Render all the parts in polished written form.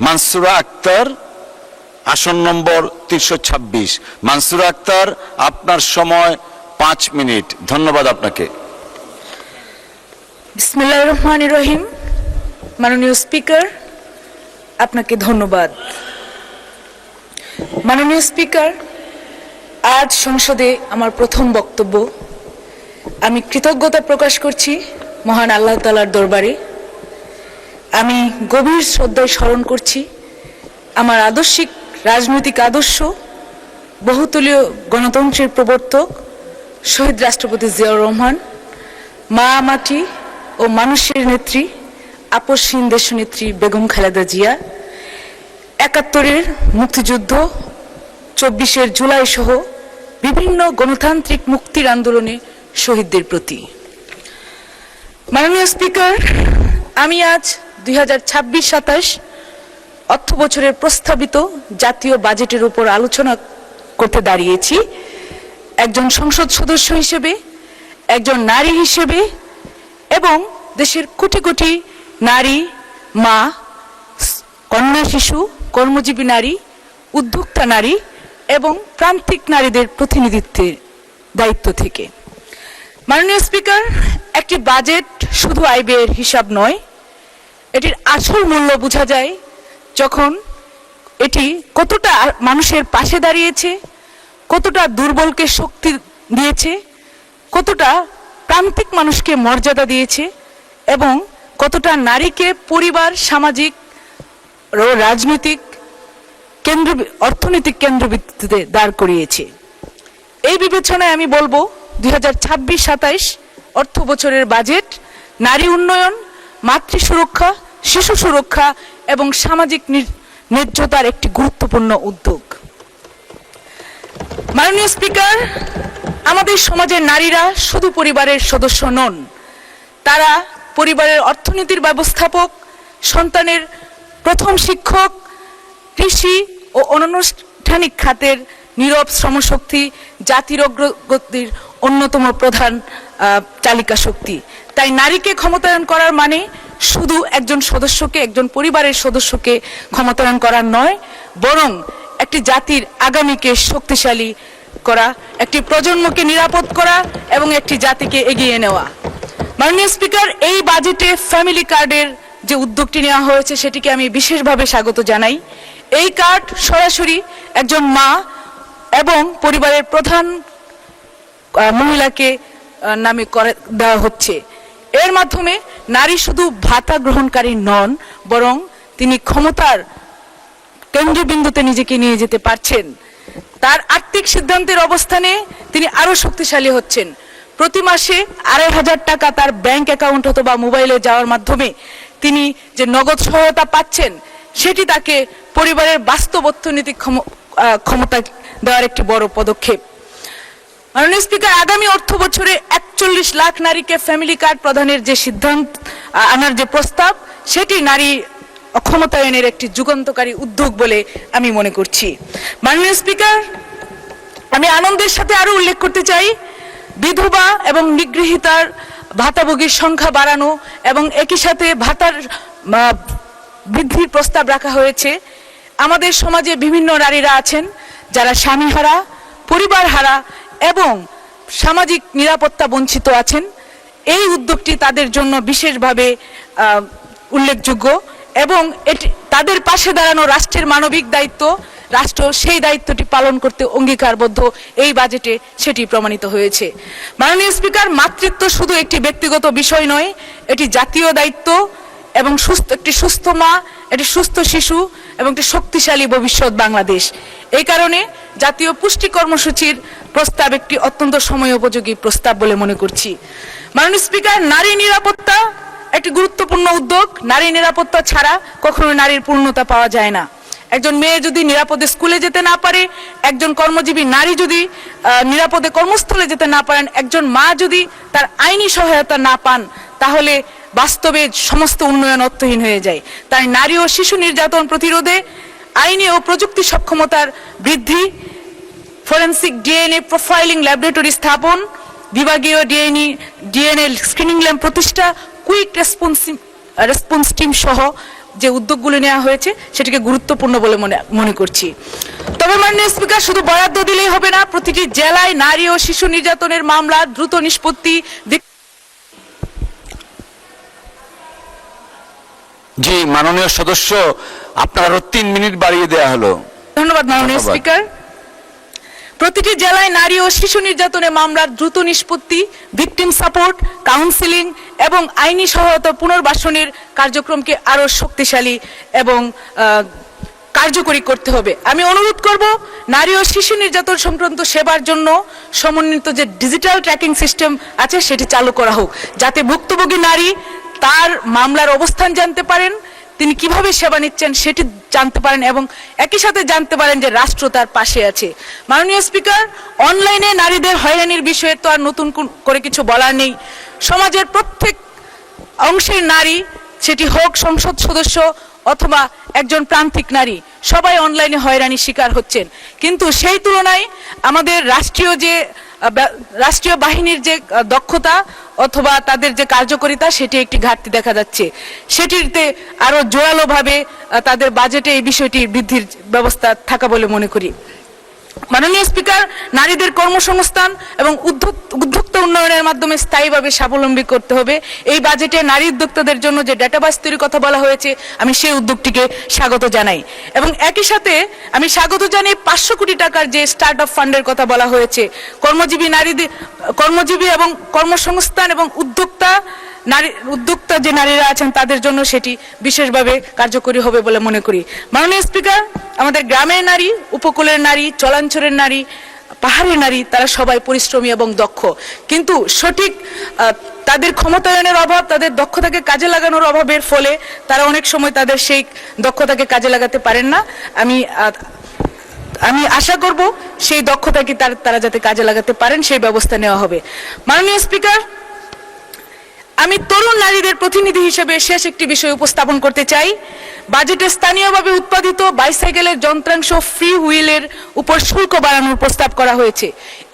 মানসুরা আক্তার, আসন নম্বর 326। মানসুরা আক্তার, আপনার সময় 5 মিনিট। ধন্যবাদ আপনাকে। বিসমিল্লাহির রহমানির রহিম। মাননীয় স্পিকার, আপনাকে ধন্যবাদ। মাননীয় স্পিকার, আজ সংসদে আমার প্রথম বক্তব্য। আমি কৃতজ্ঞতা প্রকাশ করছি মহান আল্লাহ তাআলার দরবারে। আমি গভীর শ্রদ্ধায় স্মরণ করছি আমার আদর্শিক রাজনৈতিক আদর্শ, বহুতলীয় গণতন্ত্রের প্রবর্তক শহীদ রাষ্ট্রপতি জিয়াউর রহমান, মা মাটি ও মানুষের নেত্রী আপসহীন দেশনেত্রী বেগম খালেদা জিয়া, ৭১-এর মুক্তিযুদ্ধ, ২৪-এর জুলাই সহ বিভিন্ন গণতান্ত্রিক মুক্তির আন্দোলনে শহীদদের প্রতি। মাননীয় স্পিকার, আমি আজ ২০২৬-২৭ অর্থ বছরের প্রস্তাবিত জাতীয় বাজেটের উপর আলোচনা করতে দাঁড়িয়েছি একজন সংসদ সদস্য হিসেবে, একজন নারী হিসেবে এবং দেশের কোটি কোটি নারী, মা, কন্যা শিশু, কর্মজীবী নারী, উদ্যোক্তা নারী এবং প্রান্তিক নারীদের প্রতিনিধিত্বের দায়িত্ব থেকে। মাননীয় স্পিকার, একটি বাজেট শুধু আয় ব্যয়ের হিসাব নয়, এটির আসল মূল্য বোঝা যায় যখন এটি কতটা মানুষের পাশে দাঁড়িয়েছে, কতটা দুর্বলকে শক্তি দিয়েছে, কতটা প্রান্তিক মানুষকে মর্যাদা দিয়েছে এবং কতটা নারীকে পরিবার, সামাজিক ও রাজনৈতিক অর্থনৈতিক কেন্দ্রবিন্দুতে দাঁড় করিয়েছে। এই বিবেচনায় আমি বলবো ২০২৬-২৭ অর্থ বছরের বাজেট নারী উন্নয়ন, মাতৃ সুরক্ষা, শিশু সুরক্ষা এবং সামাজিক ন্যায্যতার একটি গুরুত্বপূর্ণ উদ্যোগ। মাননীয় স্পিকার, আমাদের সমাজের নারীরা শুধু পরিবারের সদস্য নন, তারা পরিবারের অর্থনীতির ব্যবস্থাপক, সন্তানের প্রথম শিক্ষক, কৃষি ও অনানুষ্ঠানিক খাতের নীরব শ্রমশক্তি, জাতির অগ্রগতির অন্যতম প্রধান চালিকা শক্তি। তাই নারীকে ক্ষমতায়ন করার মানে শুধু একজন সদস্যকে, একজন পরিবারের সদস্যকে ক্ষমতায়ন করা নয়, বরং একটি জাতির আগামীকে শক্তিশালী করা, একটি প্রজন্মকে নিরাপদ করা এবং একটি জাতিকে এগিয়ে নেওয়া। মাননীয় স্পিকার, এই বাজেটে ফ্যামিলি কার্ডের যে উদ্যোগটি নেওয়া হয়েছে সেটিকে আমি বিশেষভাবে স্বাগত জানাই। এই কার্ড সরাসরি একজন মা এবং পরিবারের প্রধান মহিলাকে নামে দেওয়া হচ্ছে। এর মাধ্যমে নারী শুধু ভাতা গ্রহণকারী নন, বরং তিনি ক্ষমতার কেন্দ্রবিন্দুতে নিজেকে নিয়ে যেতে পারছেন। তার আর্থিক সিদ্ধান্তের অবস্থানে তিনি আরো শক্তিশালী হচ্ছেন। প্রতি মাসে ২৫০০ টাকা তার ব্যাংক অ্যাকাউন্ট অথবা মোবাইলে যাওয়ার মাধ্যমে তিনি যে নগদ সহায়তা পাচ্ছেন, সেটি তাকে পরিবারের বাস্তব অর্থনৈতিক ক্ষমতা দেওয়ার একটি বড় পদক্ষেপ। মাননীয় স্পিকার, আগামী অর্থ বছরে ৪১ লাখ নারীকে ফ্যামিলি কার্ড প্রদানের যে সিদ্ধান্ত আনার যে প্রস্তাব, সেটি নারী ক্ষমতায়নের একটি যুগান্তকারী উদ্যোগ বলে আমি মনে করছি। মাননীয় স্পিকার, আমি আনন্দের সাথে আরো উল্লেখ করতে চাই, বিধবা এবং নিগৃহীতার ভাতাভোগীর সংখ্যা বাড়ানো এবং একই সাথে ভাতার বৃদ্ধির প্রস্তাব রাখা হয়েছে। আমাদের সমাজে বিভিন্ন নারীরা আছেন যারা স্বামীহারা, পরিবার হারা এবং সামাজিক নিরাপত্তা বঞ্চিত আছেন। এই উদ্যোগটি তাদের জন্য বিশেষভাবে উল্লেখযোগ্য এবং এটি তাদের পাশে দাঁড়ানো রাষ্ট্রের মানবিক দায়িত্ব। রাষ্ট্র সেই দায়িত্বটি পালন করতে অঙ্গীকারবদ্ধ। এই বাজেটে সেটি প্রমাণিত হয়েছে। মাননীয় স্পিকার, মাতৃত্ব শুধু একটি ব্যক্তিগত বিষয় নয়, এটি জাতীয় দায়িত্ব এবং একটি সুস্থ মা, একটি সুস্থ শিশু এবং একটি শক্তিশালী ভবিষ্যৎ বাংলাদেশ। এই কারণে জাতীয় পুষ্টি কর্মসূচির প্রস্তাব একটি অত্যন্ত সময়োপযোগী প্রস্তাব বলে মনে করছি। মাননীয় স্পিকার, নারী নিরাপত্তা একটি গুরুত্বপূর্ণ উদ্যোগ। নারী নিরাপত্তা ছাড়া কখনো নারীর পূর্ণতা পাওয়া যায় না। একজন মেয়ে যদি নিরাপদে স্কুলে যেতে না পারে, একজন কর্মজীবী নারী যদি নিরাপদে কর্মস্থলে যেতে না পারেন, একজন মা যদি তার আইনি সহায়তা না পান, তাহলে বাস্তবে সমস্ত উন্নয়ন অর্থহীন হয়ে যায়। তাই নারী ও শিশু নির্যাতন প্রতিরোধে আইনি ও প্রযুক্তি সক্ষমতার বৃদ্ধি, ফরেনসিক ডিএনএ প্রোফাইলিং ল্যাবরেটরি স্থাপন, বিভাগীয় ডিএনএ স্ক্রিনিং ল্যাব প্রতিষ্ঠা, কুইক রেসপন্স টিম সহ যে উদ্যোগগুলো নেওয়া হয়েছে সেটিকে গুরুত্বপূর্ণ বলে মনে করছি। তবে মাননীয় স্পিকার, শুধু বরাদ্দ দিলেই হবে না, প্রতিটি জেলায় নারী ও শিশু নির্যাতনের মামলা দ্রুত নিষ্পত্তি। জি মাননীয় সদস্য, আপনার আরো 3 মিনিট বাড়িয়ে দেওয়া হলো। ধন্যবাদ মাননীয় স্পিকার। প্রতিটি জেলায় নারী ও শিশু নির্যাতনের মামলার দ্রুত নিষ্পত্তি, ভিকটিম সাপোর্ট, কাউন্সিলিং এবং আইনি সহায়তা পুনর্বাসনের কার্যক্রমকে আরো শক্তিশালী এবং কার্যকরী করতে হবে। আমি অনুরোধ করব নারী ও শিশু নির্যাতন সংক্রান্ত সেবার জন্য সমন্বিত যে ডিজিটাল ট্র্যাকিং সিস্টেম আছে সেটি চালু করা হোক, যাতে ভুক্তভোগী নারী তার মামলার অবস্থান জানতে পারেন, তিনি কিভাবে সেবা নিচ্ছেন সেটি জানতে পারেন এবং একই সাথে জানতে পারেন যে রাষ্ট্র তার পাশে আছে। মাননীয় স্পিকার, অনলাইনে নারীদের হয়রানির বিষয়ে তো আর নতুন করে কিছু বলার নেই। সমাজের প্রত্যেক অংশের নারী, সেটি হোক সংসদ সদস্য অথবা একজন প্রান্তিক নারী, সবাই অনলাইনে হয়রানির শিকার হচ্ছেন। কিন্তু সেই তুলনায় আমাদের রাষ্ট্রীয় বাহিনীর যে দক্ষতা অথবা তাদের যে কার্যকারিতা, সেটি একটি ঘাটতি দেখা যাচ্ছে। সেটিতে আরো জোরালোভাবে তাদের বাজেটে এই বিষয়টি বৃদ্ধির ব্যবস্থা থাকা বলে মনে করি। মাননীয় স্পিকার, নারীদের কর্মসংস্থান এবং উদ্যোক্তা উন্নয়নের মাধ্যমে স্থায়ীভাবে স্বাবলম্বী করতে হবে। এই বাজেটে নারী উদ্যোক্তাদের জন্য যে ডেটাবেস তৈরির কথা বলা হয়েছে, আমি সেই উদ্যোগটিকে স্বাগত জানাই এবং একই সাথে আমি স্বাগত জানাই 500 কোটি টাকার যে স্টার্ট আপ ফান্ডের কথা বলা হয়েছে। কর্মজীবী এবং কর্মসংস্থান এবং উদ্যোক্তা যে নারীরা আছেন তাদের জন্য সেটি বিশেষভাবে কার্যকরী হবে বলে মনে করি। মাননীয় স্পিকার, আমাদের গ্রামের নারী, উপকূলের নারী, চলাঞ্চলের নারী, পাহাড়ের নারী, তারা সবাই পরিশ্রমী এবং দক্ষ, কিন্তু সঠিক তাদের ক্ষমতায়নের অভাব, তাদের দক্ষতাকে কাজে লাগানোর অভাবের ফলে তারা অনেক সময় তাদের সেই দক্ষতাকে কাজে লাগাতে পারেন না। আমি আশা করব সেই দক্ষতাকে তারা যাতে কাজে লাগাতে পারেন সেই ব্যবস্থা নেওয়া হবে। মাননীয় স্পিকার, আমি তরুণ নারীদের প্রতিনিধি হিসেবে শেষ একটি বিষয় উপস্থাপন করতে চাই। বাজেটে স্থানীয়ভাবে উৎপাদিত বাইসাইকেলের যন্ত্রাংশ ফ্রি হুইলের উপর শুল্ক বাড়ানোর প্রস্তাব করা হয়েছে।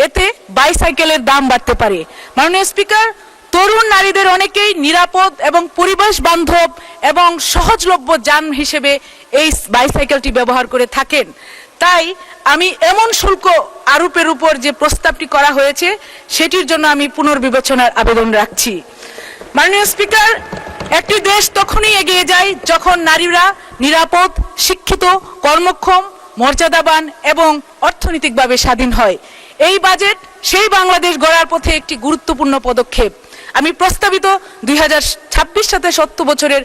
এতে বাইসাইকেলের দাম বাড়তে পারে। মাননীয় স্পিকার, তরুণ নারীদের অনেকেই নিরাপদ এবং পরিবেশ বান্ধব এবং সহজলভ্য যান হিসেবে এই বাইসাইকেলটি ব্যবহার করে থাকেন। তাই আমি এমন শুল্ক আরোপের উপর যে প্রস্তাবটি করা হয়েছে সেটির জন্য আমি পুনর্বিবেচনার আবেদন রাখছি। মাননীয় স্পিকার, একটি দেশ তখনই এগিয়ে যায় যখন নারীরা নিরাপদ, শিক্ষিত, কর্মক্ষম, মর্যাদাবান এবং অর্থনৈতিকভাবে স্বাধীন হয়। এই বাজেট সেই বাংলাদেশ গড়ার পথে একটি গুরুত্বপূর্ণ পদক্ষেপ। আমি প্রস্তাবিত 2026-27 বছরের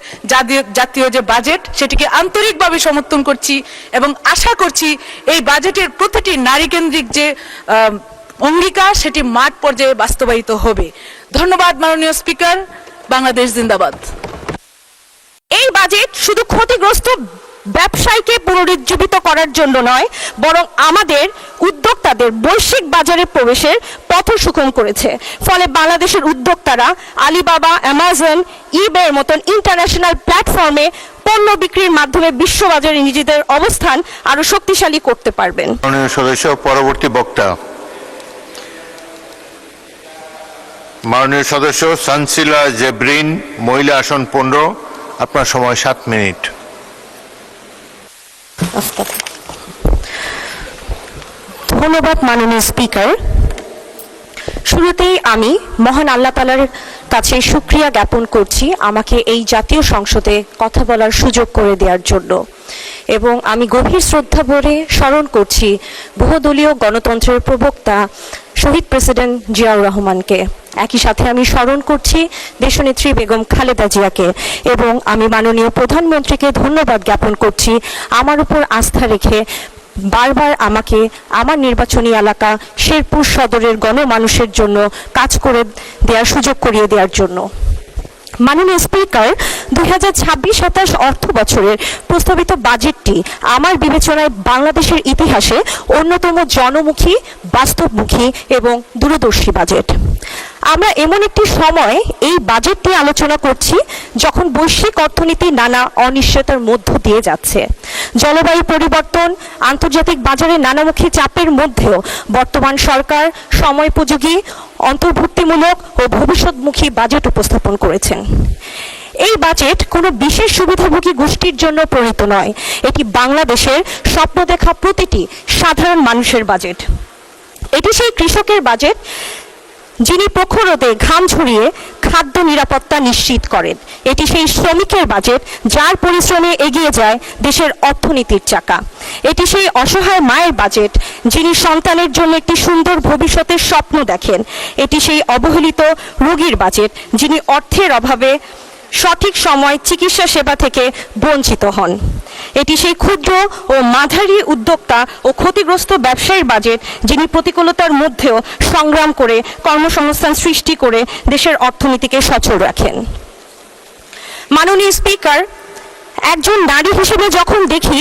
জাতীয় যে বাজেট সেটিকে আন্তরিকভাবে সমর্থন করছি এবং আশা করছি এই বাজেটের প্রতিটি নারীকেন্দ্রিক যে অঙ্গীকার সেটি মাঠ পর্যায়ে বাস্তবায়িত হবে। ধন্যবাদ মাননীয় স্পিকার। বাংলাদেশ জিন্দাবাদ। এই বাজেট শুধু ক্ষতিগ্রস্ত ব্যবসায়ীকে পুনরুজ্জীবিত করার জন্য নয়, বরং আমাদের উদ্যোক্তাদের বৈশ্বিক বাজারে প্রবেশের পথ সুগম করেছে। ফলে বাংলাদেশের উদ্যোক্তারা আলিবাবা, অ্যামাজন, ইবের মতন ইন্টারন্যাশনাল প্ল্যাটফর্মে পণ্য বিক্রির মাধ্যমে বিশ্ববাজারে নিজেদের অবস্থান আরো শক্তিশালী করতে পারবেন। মাননীয় সদস্য, পরবর্তী বক্তা মাননীয় সদস্য সানসিলা জেব্রিন, মহিলা আসন 15, আপনার সময় 7 মিনিট। ধন্যবাদ মাননীয় স্পিকার। শুরুতেই আমি মহান আল্লাহ তাআলার কাছে শুকরিয়া জ্ঞাপন করছি আমাকে এই জাতীয় সংসদে কথা বলার সুযোগ করে দেওয়ার জন্য, এবং আমি গভীর শ্রদ্ধা ভরে স্মরণ করছি বহুদলীয় গণতন্ত্রের প্রবক্তা শহীদ প্রেসিডেন্ট জিয়াউর রহমানকে। একই সাথে আমি স্মরণ করছি দেশনেত্রী বেগম খালেদা জিয়াকে, এবং আমি মাননীয় প্রধানমন্ত্রীকে ধন্যবাদ জ্ঞাপন করছি আমার উপর আস্থা রেখে বারবার আমাকে আমার নির্বাচনী এলাকা শেরপুর সদরের গণমানুষের জন্য কাজ করে দেওয়ার সুযোগ করিয়ে দেওয়ার জন্য। মাননীয় স্পিকার, 2026-27 অর্থ বছরের প্রস্তাবিত বাজেটটি আমার বিবেচনায় বাংলাদেশের ইতিহাসে অন্যতম জনমুখী, বাস্তবমুখী এবং দূরদর্শী বাজেট। আমরা এমন একটি সময় এই বাজেটটি আলোচনা করছি যখন বৈশ্বিক অর্থনীতি নানা অনিশ্চয়তার মধ্য দিয়ে যাচ্ছে। জলবায়ু পরিবর্তন, আন্তর্জাতিক বাজারে নানামুখী চাপের মধ্যেও বর্তমান সরকার সময়োপযোগী, অন্তর্ভুক্তিমূলক ও ভবিষ্যৎমুখী বাজেট উপস্থাপন করেছেন। এই বাজেট কোনো বিশেষ সুবিধাভোগী গোষ্ঠীর জন্য প্রণীত নয়, এটি বাংলাদেশের স্বপ্ন দেখা প্রতিটি সাধারণ মানুষের বাজেট। এটি সেই কৃষকের বাজেট যিনি প্রখর রোদে ঘাম ঝরিয়ে খাদ্য নিরাপত্তা নিশ্চিত করেন। এটি সেই শ্রমিকের বাজেট যার পরিশ্রমে এগিয়ে যায় দেশের অর্থনীতির চাকা। এটি সেই অসহায় মায়ের বাজেট যিনি সন্তানের জন্য একটি সুন্দর ভবিষ্যতের স্বপ্ন দেখেন। এটি সেই অবহেলিত রোগীর বাজেট যিনি অর্থের অভাবে সঠিক সময় চিকিৎসা সেবা থেকে বঞ্চিত হন। এটি সেই ক্ষুদ্র ও মাঝারি উদ্যোক্তা ও ক্ষতিগ্রস্ত ব্যবসায়ীর বাজেট যিনি প্রতিকূলতার মধ্যেও সংগ্রাম করে কর্মসংস্থান সৃষ্টি করে দেশের অর্থনীতিকে সচল রাখেন। মাননীয় স্পিকার, একজন নারী হিসেবে যখন দেখি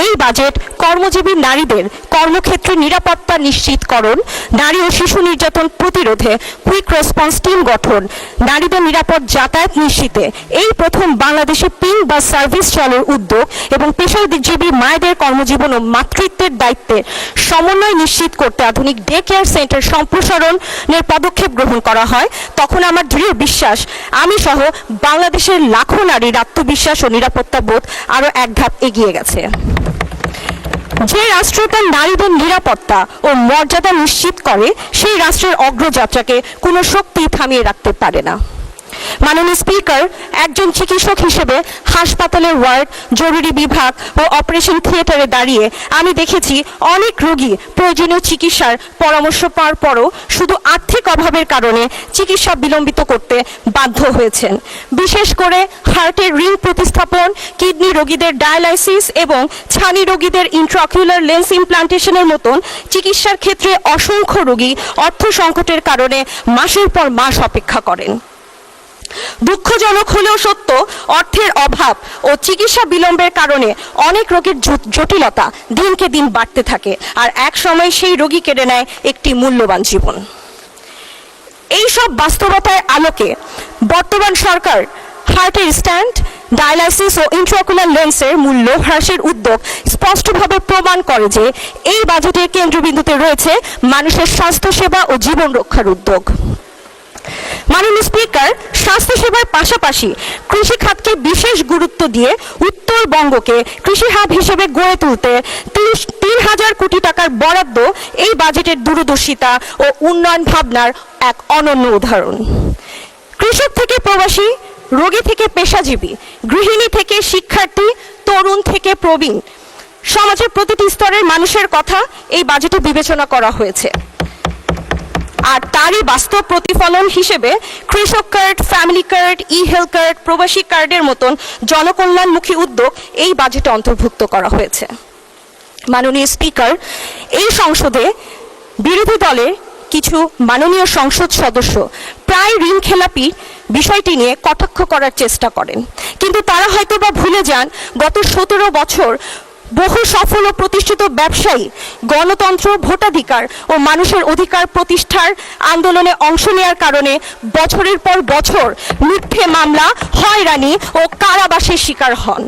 এই বাজেট কর্মজীবী নারীদের কর্মক্ষেত্রে নিরাপত্তা নিশ্চিতকরণ, নারী ও শিশু নির্যাতন প্রতিরোধে কুইক রেসপন্স টিম গঠন, নারীদের নিরাপদ যাতায়াত নিশ্চিতে এই প্রথম বাংলাদেশে পিঙ্ক বাস সার্ভিস চালুর উদ্যোগ এবং পেশাজীবী মায়েদের কর্মজীবন ও মাতৃত্বের দায়িত্বের সমন্বয় নিশ্চিত করতে আধুনিক ডে কেয়ার সেন্টার সম্প্রসারণের পদক্ষেপ গ্রহণ করা হয়, তখন আমার দৃঢ় বিশ্বাস আমি সহ বাংলাদেশের লাখো নারীর আত্মবিশ্বাস ও নিরাপত্তা বোধ আরও এক ধাপ এগিয়ে গেছে। যে রাষ্ট্র তার নারীদের নিরাপত্তা ও মর্যাদা নিশ্চিত করে সেই রাষ্ট্রের অগ্রযাত্রাকে কোনো শক্তি থামিয়ে রাখতে পারে না। মাননীয় স্পিকার, একজন চিকিৎসক হিসেবে হাসপাতালের ওয়ার্ড, জরুরি বিভাগ ও অপারেশন থিয়েটারে দাঁড়িয়ে আমি দেখেছি অনেক রোগী প্রয়োজনীয় চিকিৎসার পরামর্শ পাওয়ার পরও শুধু আর্থিক অভাবের কারণে চিকিৎসা বিলম্বিত করতে বাধ্য হয়েছেন। বিশেষ করে হার্টের রিং প্রতিস্থাপন, কিডনি রোগীদের ডায়ালাইসিস এবং ছানি রোগীদের ইন্ট্রাঅকুলার লেন্স ইমপ্লান্টেশনের মতন চিকিৎসার ক্ষেত্রে অসংখ্য রোগী অর্থ সংকটের কারণে মাসের পর মাস অপেক্ষা করেন। দুঃখজনক হলেও সত্য, অর্থের অভাব ও চিকিৎসা বিলম্বের কারণে অনেক রোগের জটিলতা দিনকে দিন বাড়তে থাকে, আর এক সময় সেই রোগী কেড়ে নেয় একটি মূল্যবান জীবন। এই সব বাস্তবতার আলোকে বর্তমান সরকার হার্টের স্ট্যান্ট, ডায়ালাইসিস ও ইন্ট্রাঅকুলার লেন্সের মূল্য হ্রাসের উদ্যোগ স্পষ্টভাবে প্রমাণ করে যে এই বাজেটের কেন্দ্রবিন্দুতে রয়েছে মানুষের স্বাস্থ্যসেবা ও জীবন রক্ষার উদ্যোগ। মাননীয় স্পিকার, স্বাস্থ্যসেবার পাশাপাশি কৃষি খাতকে বিশেষ গুরুত্ব দিয়ে উত্তরবঙ্গকে কৃষি হাব হিসেবে গড়ে তুলতে ৩,০০০ কোটি টাকার বরাদ্দ এই বাজেটের দূরদর্শিতা ও উন্নয়ন ভাবনার এক অনন্য উদাহরণ। কৃষক থেকে প্রবাসী, রোগী থেকে পেশাজীবী, গৃহিণী থেকে শিক্ষার্থী, তরুণ থেকে প্রবীণ, সমাজের প্রতিটি স্তরের মানুষের কথা এই বাজেটে বিবেচনা করা হয়েছে। আর তারই বাস্তব প্রতিফলন হিসেবে কৃষক কার্ড, ফ্যামিলি কার্ড, ই হেলথ কার্ড, প্রবাসী কার্ডের মতন জনকল্যাণমুখী উদ্যোগ এই বাজেটে অন্তর্ভুক্ত করা হয়েছে। মাননীয় স্পিকার, এই সংসদে বিরোধী দলের কিছু মাননীয় সংসদ সদস্য প্রায় ঋণ খেলাপি বিষয়টি নিয়ে কটাক্ষ করার চেষ্টা করেন, কিন্তু তারা হয়তোবা ভুলে যান গত 17 বছর বহু সফল ও প্রতিষ্ঠিত ব্যবসায়ী গণতন্ত্র, ভোটাধিকার ও মানুষের অধিকার প্রতিষ্ঠার আন্দোলনে অংশ নেওয়ার কারণে বছরের পর বছর মিথ্যে মামলা, হয়রানি ও কারাবাসের শিকার হন।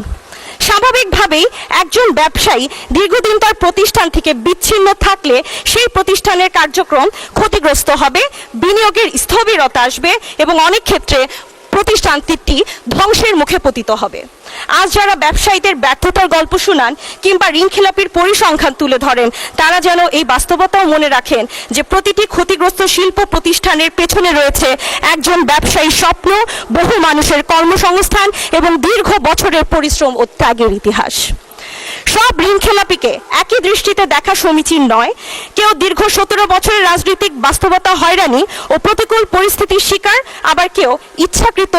স্বাভাবিকভাবেই একজন ব্যবসায়ী দীর্ঘদিন তার প্রতিষ্ঠান থেকে বিচ্ছিন্ন থাকলে সেই প্রতিষ্ঠানের কার্যক্রম ক্ষতিগ্রস্ত হবে, বিনিয়োগের স্থবিরতা আসবে এবং অনেক ক্ষেত্রে প্রতিষ্ঠানটি ধ্বংসের মুখে পতিত হবে। আজ যারা ব্যবসায়ীদের ব্যর্থতার গল্প শুনান কিংবা ঋণখেলাপির পরিসংখ্যান তুলে ধরেন, তারা যেন এই বাস্তবতাও মনে রাখেন যে প্রতিটি ক্ষতিগ্রস্ত শিল্প প্রতিষ্ঠানের পেছনে রয়েছে একজন ব্যবসায়ীর স্বপ্ন, বহু মানুষের কর্মসংস্থান এবং দীর্ঘ বছরের পরিশ্রম ও ত্যাগের ইতিহাস। সব ঋণখেলাপিকে একই দৃষ্টিতে দেখা সমীচীন নয়। কেউ দীর্ঘ 17 বছরের রাজনৈতিক বাস্তবতা, হয়রানি ও প্রতিকূল পরিস্থিতির শিকার, আবার কেউ ইচ্ছাকৃত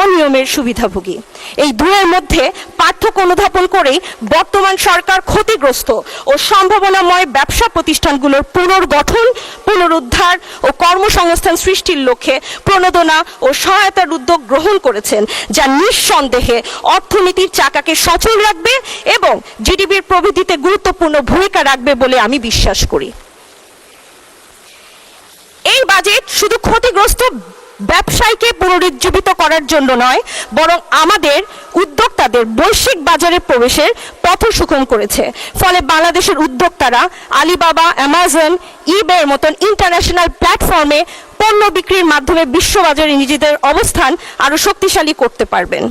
অনিয়মের সুবিধাভোগী। এই দুয়ের মধ্যে পার্থক্য অনুধাবন করেই বর্তমান সরকার ক্ষতিগ্রস্ত ও সম্ভাবনাময় ব্যবসা প্রতিষ্ঠানগুলোর পুনর্গঠন, পুনরুদ্ধার ও কর্মসংস্থান সৃষ্টির লক্ষ্যে প্রণোদনা ও সহায়তার উদ্যোগ গ্রহণ করেছেন, যা নিঃসন্দেহে অর্থনীতির চাকাকে সচল রাখবে এবং জিডিপির প্রবৃদ্ধিতে গুরুত্বপূর্ণ ভূমিকা রাখবে বলে আমি বিশ্বাস করি। এই বাজেট শুধু ক্ষতিগ্রস্ত ব্যবসায়ীকে পুনরুজ্জীবিত করার জন্য নয়, বরং আমাদের উদ্যোক্তাদের বৈশ্বিক বাজারে প্রবেশের পথ সুগম করেছে। ফলে বাংলাদেশের উদ্যোক্তারা আলিবাবা, অ্যামাজন, ইবে এর মতন ইন্টারন্যাশনাল প্ল্যাটফর্মে পণ্য বিক্রির মাধ্যমে বিশ্ববাজারে নিজেদের অবস্থান আরো শক্তিশালী করতে পারবেন।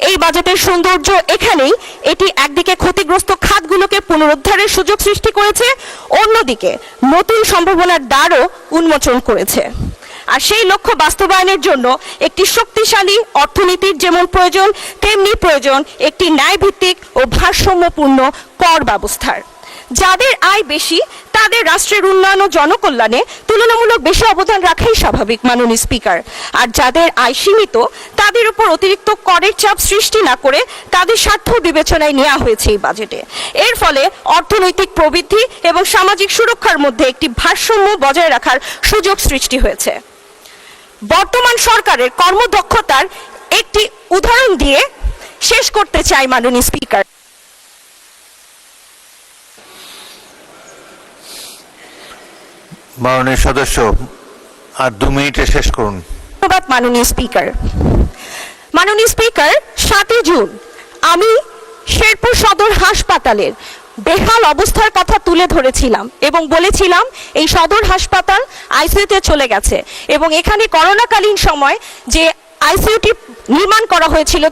এই বাজেটের সৌন্দর্য এখানেই, এটি একদিকে ক্ষতিগ্রস্ত খাতগুলোকে পুনরুদ্ধারের সুযোগ সৃষ্টি করেছে, অন্যদিকে নতুন সম্ভাবনার দ্বারও উন্মোচন করেছে। আর সেই লক্ষ্য বাস্তবায়নের জন্য একটি শক্তিশালী অর্থনীতির যেমন প্রয়োজন, তেমনি প্রয়োজন একটি ন্যায়ভিত্তিক ও ভারসাম্যপূর্ণ কর ব্যবস্থার। যাদের আয় বেশি তাদের রাষ্ট্রের উন্নয়ন ও জনকল্যাণে তুলনামূলক বেশি অবদান রাখাই স্বাভাবিক মাননীয় স্পিকার। আর যাদের আয় সীমিত তাদের উপর অতিরিক্ত করের চাপ সৃষ্টি না করে তাদের স্বার্থ বিবেচনায় নেওয়া হয়েছে এই বাজেটে। এর ফলে অর্থনৈতিক প্রবৃদ্ধি এবং সামাজিক সুরক্ষার মধ্যে একটি ভারসাম্য বজায় রাখার সুযোগ সৃষ্টি হয়েছে। বর্তমান সরকারের কর্মদক্ষতার একটি উদাহরণ দিয়ে শেষ করতে চাই মাননীয় স্পিকার। মাননীয় সদস্য, আর 2 মিনিটে শেষ করুন। ধন্যবাদ মাননীয় স্পিকার। মাননীয় স্পিকার, 7 জুন আমি শেরপুর সদর হাসপাতালের বেহাল অবস্থার কথা তুলে ধরেছিলাম এবং বলেছিলাম এই সদর হাসপাতাল আইসিইউতে চলে গেছে এবং এখানে করোনাকালীন সময় যে আইসিইউটি নির্মাণ করা হয়েছিল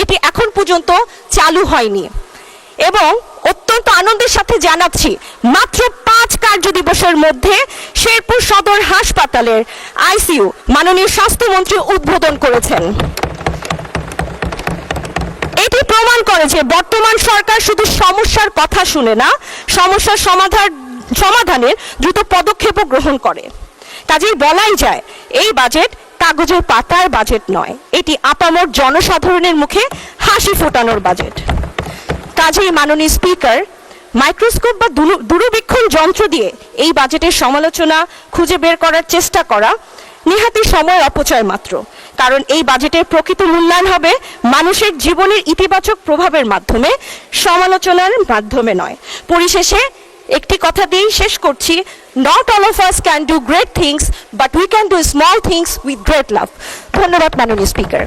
এটি এখন পর্যন্ত চালু হয়নি। এবং অত্যন্ত আনন্দের সাথে জানাচ্ছি মাত্র 5 কার্যদিবসের মধ্যে শেরপুর সদর হাসপাতালের আইসিইউ মাননীয় স্বাস্থ্যমন্ত্রী উদ্বোধন করেছেন। এটি প্রমাণ করে যে বর্তমান সরকার শুধু সমস্যার কথা শুনে না, সমস্যার সমাধানের দ্রুত পদক্ষেপও গ্রহণ করে। কাজেই বলাই যায় এই বাজেট কাগজের পাতার বাজেট নয়, এটি আপামর জনসাধারণের মুখে হাসি ফোটানোর বাজেট। কাজেই মাননীয় স্পিকার, মাইক্রোস্কোপ বা দূরবীক্ষণ যন্ত্র দিয়ে এই বাজেটের সমালোচনা খুঁজে বের করার চেষ্টা করা নেহাতি সময় অপচয় মাত্র। কারণ এই বাজেটের প্রকৃত মূল্যায়ন হবে মানুষের জীবনের ইতিবাচক প্রভাবের মাধ্যমে, সমালোচনার মাধ্যমে নয়। পরিশেষে একটি কথা দিয়েই শেষ করছি, not all of us can do great things but we can do small things with great love. ধন্যবাদ মাননীয় স্পিকার।